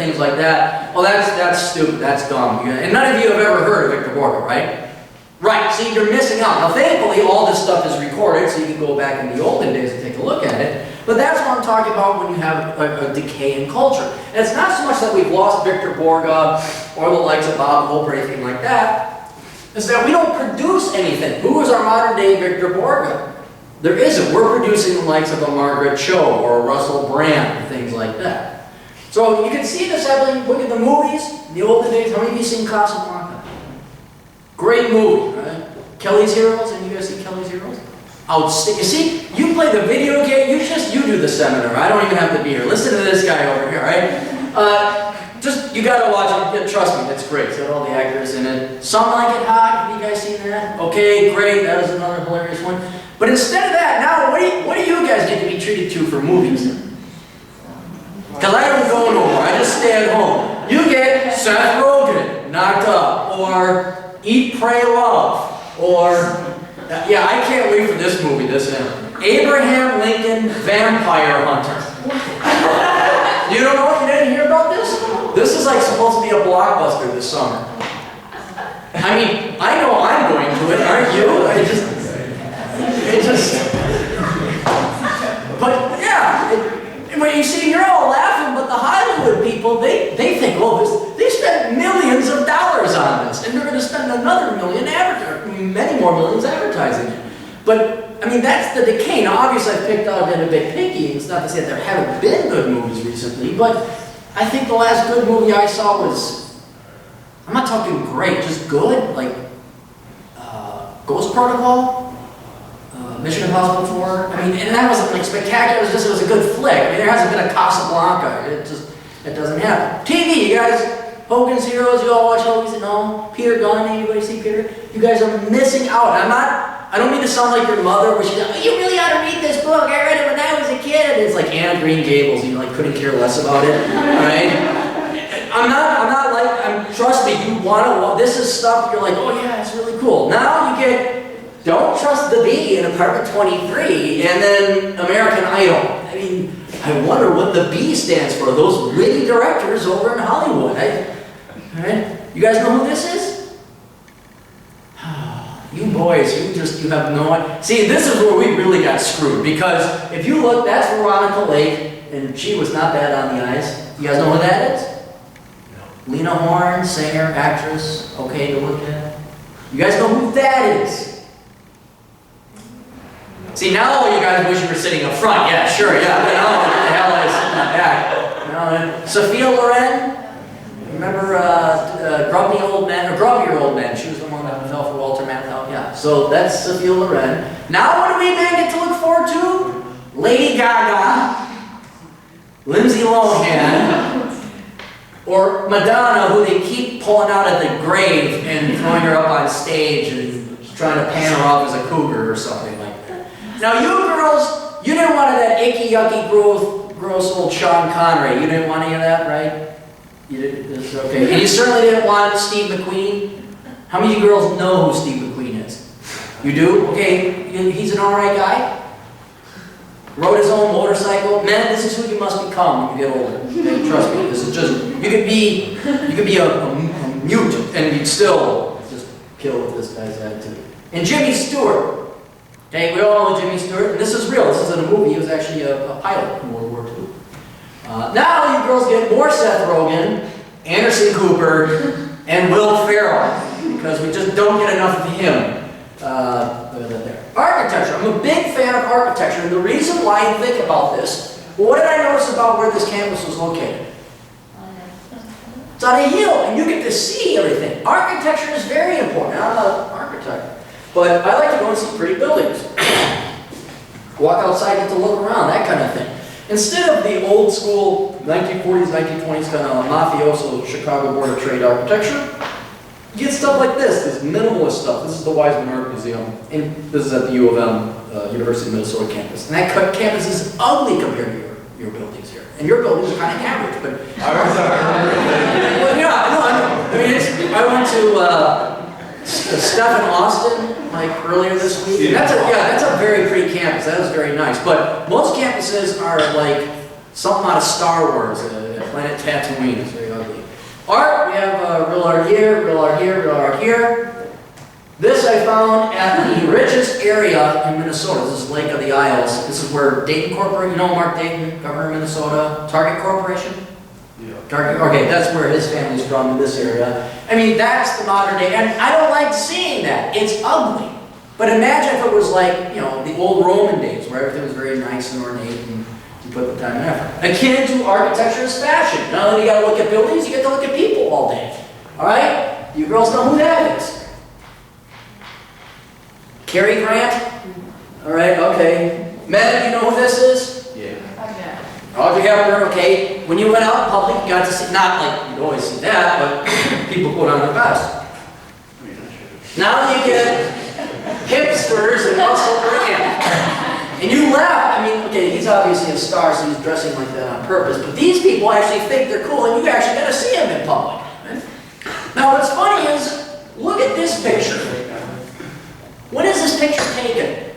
things like that. Well, that's stupid, that's dumb. And none of you have ever heard of Victor Borge, right? Right, see, you're missing out. Now, thankfully, all this stuff is recorded, so you can go back in the olden days and take a look at it. But that's what I'm talking about when you have a decay in culture. And it's not so much that we've lost Victor Borge or the likes of Bob Hope or anything like that. It's that we don't produce anything. Who is our modern day Victor Borge? There isn't. We're producing the likes of a Margaret Cho or a Russell Brand and things like that. So you can see this happening. Look at the movies. In the olden days, how many of you seen Casablanca? Great movie, right? Kelly's Heroes. Any of you guys see Kelly's Heroes? Outstanding. You see, you play the video game, you do the seminar. I don't even have to be here. Listen to this guy over here, right? You gotta watch it. Trust me, it's great. It's got all the actors in it. Some Like It Hot. Have you guys seen that? Okay, great. That is another hilarious one. But instead of that, now what do you guys get to be treated to for movies? Because I don't go nowhere. I just stay at home. You get Seth Rogen, Knocked Up, or Eat, Pray, Love, or yeah, I can't wait for this movie. Abraham Lincoln Vampire Hunter. You don't know? You didn't hear about this? This is like supposed to be a blockbuster this summer. I mean, I know I'm going to it, aren't you? But yeah, when you see, you're all laughing, but the Hollywood people, they think, oh, they spent millions of dollars on this, and they're going to spend another many more millions advertising it. But I mean, that's the decay. Now, obviously, I've picked out a bit picky. It's not to say that there haven't been good movies recently, but I think the last good movie I saw was, I'm not talking great, just good, like Ghost Protocol, Mission Impossible 4. I mean, and that wasn't like spectacular. It was a good flick. I mean, there hasn't been a Casablanca. It doesn't happen. TV, you guys. Hogan's Heroes. You all watch Hogan's? No. Peter Gunn. Anybody see Peter? You guys are missing out. I don't mean to sound like your mother, where she's like, oh, you really ought to read this book. I read it when I was a kid. And it's like Anna Green Gables. And you like couldn't care less about it, right? Trust me. You want to. This is stuff you're like, oh yeah, it's really cool. Now you get. Don't Trust the Bee in Apartment 23, and then American Idol. I mean, I wonder what the B stands for. Those witty directors over in Hollywood. Right? You guys know who this is? You boys, you have no idea. See, this is where we really got screwed, because if you look, that's Veronica Lake, and she was not bad on the eyes. You guys know who that is? No. Lena Horne, singer, actress, okay to look at. You guys know who that is? See, now all you guys wish you were sitting up front. Yeah, sure, yeah. But now what the hell is sitting in the back? No, Sophia Loren. Remember Grubby Old Men? She was the one that fell for Walter Matthau. Yeah, so that's Sophia Loren. Now what do we then get to look forward to? Lady Gaga, Lindsay Lohan, or Madonna, who they keep pulling out of the grave and throwing her up on stage and trying to pan her off as a cougar or something like that. Now you girls, you didn't want that icky, yucky, gross old Sean Connery. You didn't want any of that, right? You didn't, okay. And you certainly didn't want Steve McQueen. How many of you girls know who Steve McQueen is? You do? Okay, he's an alright guy. Rode his own motorcycle. Men, this is who you must become when you get older. Okay, trust me, this is just, you could be a mute and you'd still just kill with this guy's attitude. And Jimmy Stewart. Okay, we all know Jimmy Stewart, and this is real. This isn't a movie. He was actually a pilot in World War II. Now you girls get more Seth Rogen, Anderson Cooper, and Will Ferrell, because we just don't get enough of him. Architecture. I'm a big fan of architecture, and the reason why I think about this, what did I notice about where this campus was located? It's on a hill, and you get to see everything. Architecture is very important. I'm not an architect. But I like to go and see pretty buildings. Walk outside, get to look around, that kind of thing. Instead of the old school 1940s, 1920s kind of mafioso Chicago Board of Trade architecture, you get stuff like this minimalist stuff. This is the Weizmann Art Museum, and this is at the U of M, University of Minnesota campus. And that campus is ugly compared to your buildings here. And your buildings are kind of average, but... Well, yeah, no, I mean, I went to... Stephen Austin, like earlier this week. That's a very pretty campus. That was very nice. But most campuses are like something out of Star Wars, Planet Tatooine. It's very ugly. Art, we have real art here, real art here, real art here. This I found at the richest area in Minnesota. This is Lake of the Isles. This is where Dayton Corporation, you know Mark Dayton, governor of Minnesota, Target Corporation? Yeah. Target, okay, that's where his family's from, in this area. I mean, that's the modern day, and I don't like seeing that. It's ugly. But imagine if it was like, you know, the old Roman days, where everything was very nice and ornate, and you put the time and effort. Akin to architecture is fashion. Not only you got to look at buildings, you get to look at people all day. All right? You girls know who that is. Cary Grant? All right, okay. Men, do you know who this is? Yeah. Audrey Hepburn, okay. When you went out in public, you got to see, not like you'd always see that, but people put on their best. Now you get hipsters and Russell Brand. And you laugh. I mean, okay, he's obviously a star, so he's dressing like that on purpose, but these people actually think they're cool, and you actually got to see him in public. Right? Now, what's funny is, look at this picture. When is this picture taken?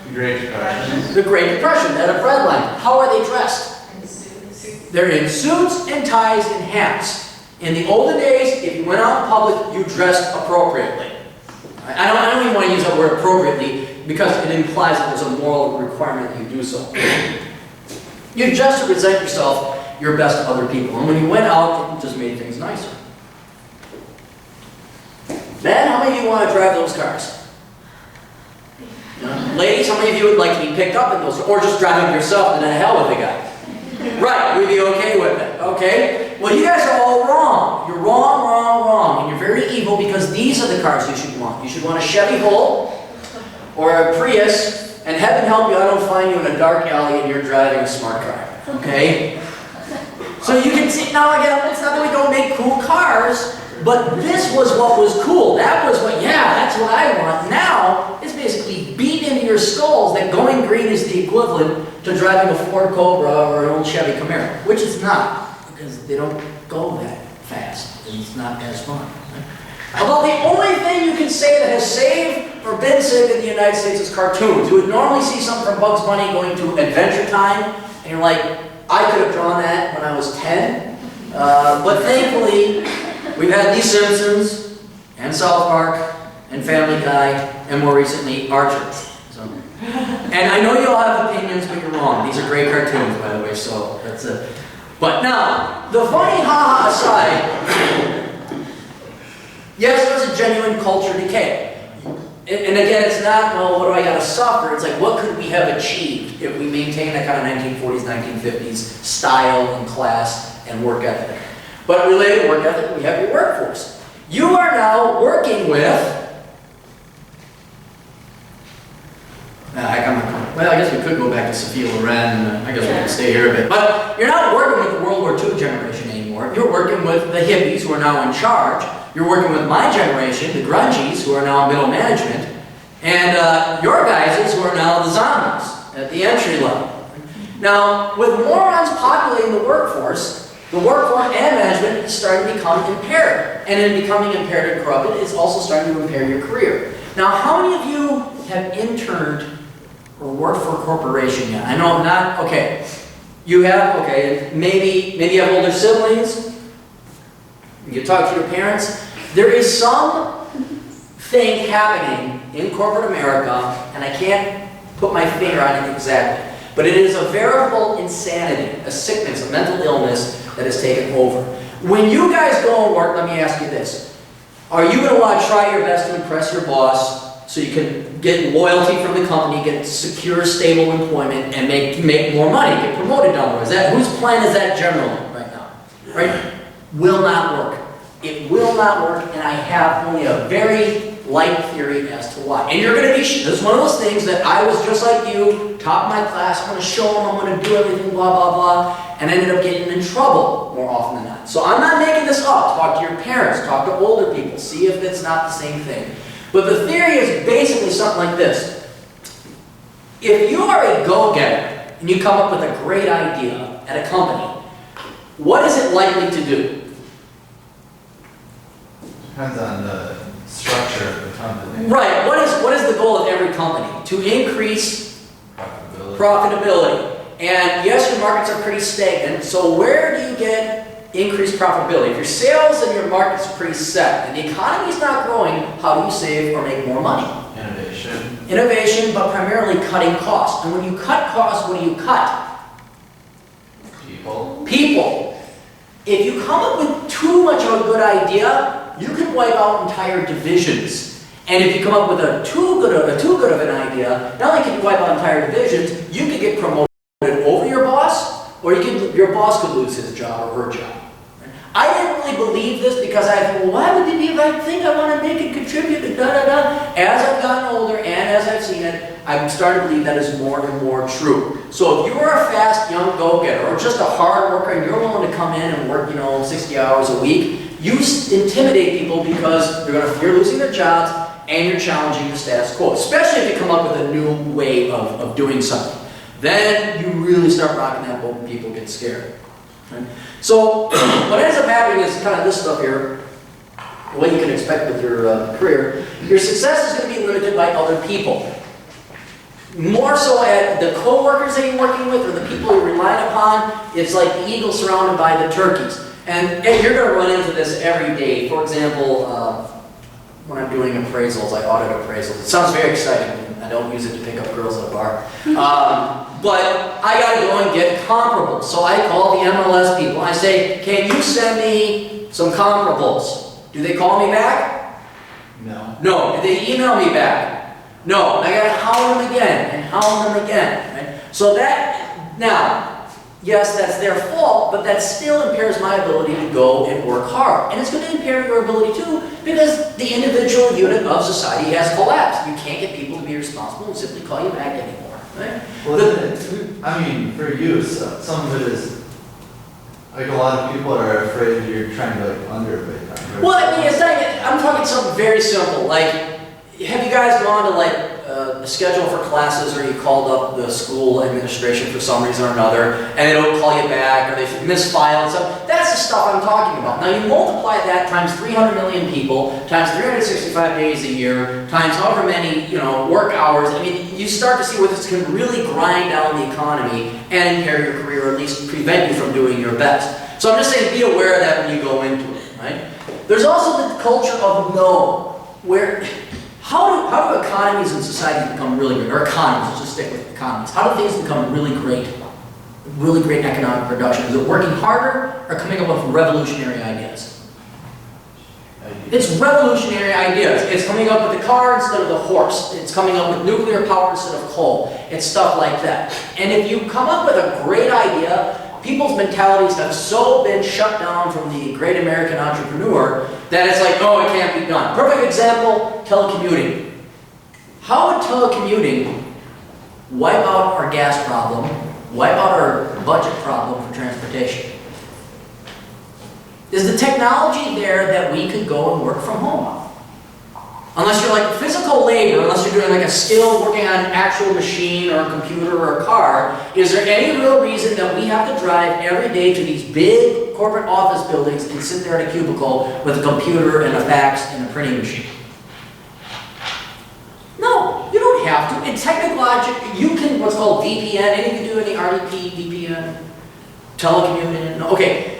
The Great Depression. The Great Depression, that of Redline. How are they dressed? They're in suits and ties and hats. In the olden days, if you went out in public, you dressed appropriately. I don't even want to use that word appropriately because it implies that there's a moral requirement that you do so. You just to present yourself your best to other people. And when you went out, it just made things nicer. Men, how many of you want to drive those cars? Ladies, how many of you would like to be picked up in those, or just drive them yourself and then hell with the guy? Right, we'd be okay with it, okay? Well, you guys are all wrong. You're wrong, wrong, wrong, and you're very evil because these are the cars you should want. You should want a Chevy Volt or a Prius, and heaven help you, I don't find you in a dark alley and you're driving a smart car, okay? So you can see, now again, it's not that we don't make cool cars, but this was what was cool. That was what, yeah, that's what I want. Now, it's basically beat into your skulls that going green is the equivalent to driving a Ford Cobra or an old Chevy Camaro, which it's not, because they don't go that fast, and it's not as fun. Right? About the only thing you can say that has saved or been saved in the United States is cartoons. You would normally see something from Bugs Bunny going to Adventure Time, and you're like, I could have drawn that when I was 10, but thankfully, we've had The Simpsons, and South Park, and Family Guy, and more recently, Archer. So, and I know you all have opinions, but you're wrong. These are great cartoons, by the way, so that's it. But now, the funny ha-ha aside, yes, there's a genuine culture decay. And again, it's not, well, what do I got to suffer? It's like, what could we have achieved if we maintain that kind of 1940s, 1950s style and class and work ethic? But related to work ethic, we have your workforce. You are now working with, well, I guess we could go back to Sophia Loren, I guess we can stay here a bit. But you're not working with the World War II generation anymore. You're working with the hippies who are now in charge. You're working with my generation, the grungies, who are now middle management. And your guys who are now the zombies at the entry level. Now, with morons populating the workforce and management is starting to become impaired. And in becoming impaired and corrupted, it's also starting to impair your career. Now, how many of you have interned or worked for a corporation yet? I know not, okay. You have, okay, maybe you have older siblings. You talk to your parents. There is some thing happening in corporate America, and I can't put my finger on it exactly, but it is a veritable insanity, a sickness, a mental illness that has taken over. When you guys go and work, let me ask you this. Are you going to want to try your best to impress your boss so you can get loyalty from the company, get secure, stable employment, and make more money, get promoted down the road? Whose plan is that generally right now? Right? Will not work. It will not work, and I have only a very light theory as to why. And you're going to be, this is one of those things that I was just like you, top of my class, I'm going to show them, I'm going to do everything, blah, blah, blah, and ended up getting in trouble more often than not. So I'm not making this up. Talk to your parents, talk to older people, see if it's not the same thing. But the theory is basically something like this. If you are a go-getter, and you come up with a great idea at a company, what is it likely to do? Depends on the structure of the company. Right. What is the goal of every company? To increase profitability. And yes, your markets are pretty stagnant, so where do you get increased profitability? If your sales and your markets are pretty set, and the economy is not growing, how do you save or make more money? Innovation. Innovation, but primarily cutting costs. And when you cut costs, what do you cut? People. People. If you come up with too much of a good idea, you can wipe out entire divisions. And if you come up with a too good of an idea, not only can you wipe out entire divisions, you could get promoted over your boss, or your boss could lose his job or her job. I didn't really believe this because why would they be if I think I want to make and contribute to da-da-da? As I've gotten older and as I've seen it, I'm starting to believe that is more and more true. So if you are a fast, young go-getter, or just a hard worker and you're willing to come in and work, 60 hours a week, you intimidate people because you're losing their jobs and you're challenging the status quo, especially if you come up with a new way of doing something. Then you really start rocking that boat and people get scared. Right? So what ends up happening is kind of this stuff here, what you can expect with your career. Your success is going to be limited by other people. More so at the co-workers that you're working with or the people you're relying upon, it's like the eagle surrounded by the turkeys. And you're going to run into this every day. For example, when I'm doing appraisals, I audit appraisals. It sounds very exciting. I don't use it to pick up girls at a bar. But I got to go and get comparables. So I call the MLS people. I say, can you send me some comparables? Do they call me back? No. No. Do they email me back? No. I got to hound them again and hound them again. Right? So that, now, yes, that's their fault, but that still impairs my ability to go and work hard. And it's going to impair your ability too, because the individual unit of society has collapsed. You can't get people to be responsible and simply call you back anymore. Right? Well, for you, some of it is, like a lot of people are afraid you're trying to underbid them. Well, I'm talking something very simple. Like, have you guys gone to a schedule for classes, or you called up the school administration for some reason or another, and they don't call you back, or they misfile and stuff? That's the stuff I'm talking about. Now, you multiply that times 300 million people, times 365 days a year, times however many, work hours. I mean, you start to see where this can really grind down the economy and impair your career, or at least prevent you from doing your best. So I'm just saying, be aware of that when you go into it, right? There's also the culture of no, where how do economies and societies become really great? Or economies, let's just stick with economies. How do things become really great economic production? Is it working harder or coming up with revolutionary ideas? It's revolutionary ideas. It's coming up with the car instead of the horse. It's coming up with nuclear power instead of coal. It's stuff like that. And if you come up with a great idea, people's mentalities have so been shut down from the great American entrepreneur that it's like, oh, it can't be done. Perfect example, telecommuting. How would telecommuting wipe out our gas problem, wipe out our budget problem for transportation? Is the technology there that we could go and work from home? Unless you're like physical labor, unless you're doing like a skill working on an actual machine or a computer or a car, is there any real reason that we have to drive every day to these big corporate office buildings and sit there in a cubicle with a computer and a fax and a printing machine? No, you don't have to. In technological, you can what's called VPN. Any of you do any RDP, VPN, telecommuting? No. Okay.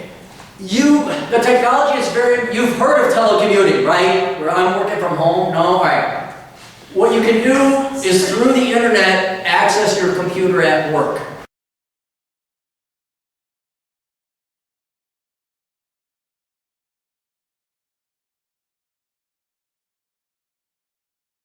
The technology is you've heard of telecommuting, right? Where I'm working from home? No? All right. What you can do is through the internet access your computer at work.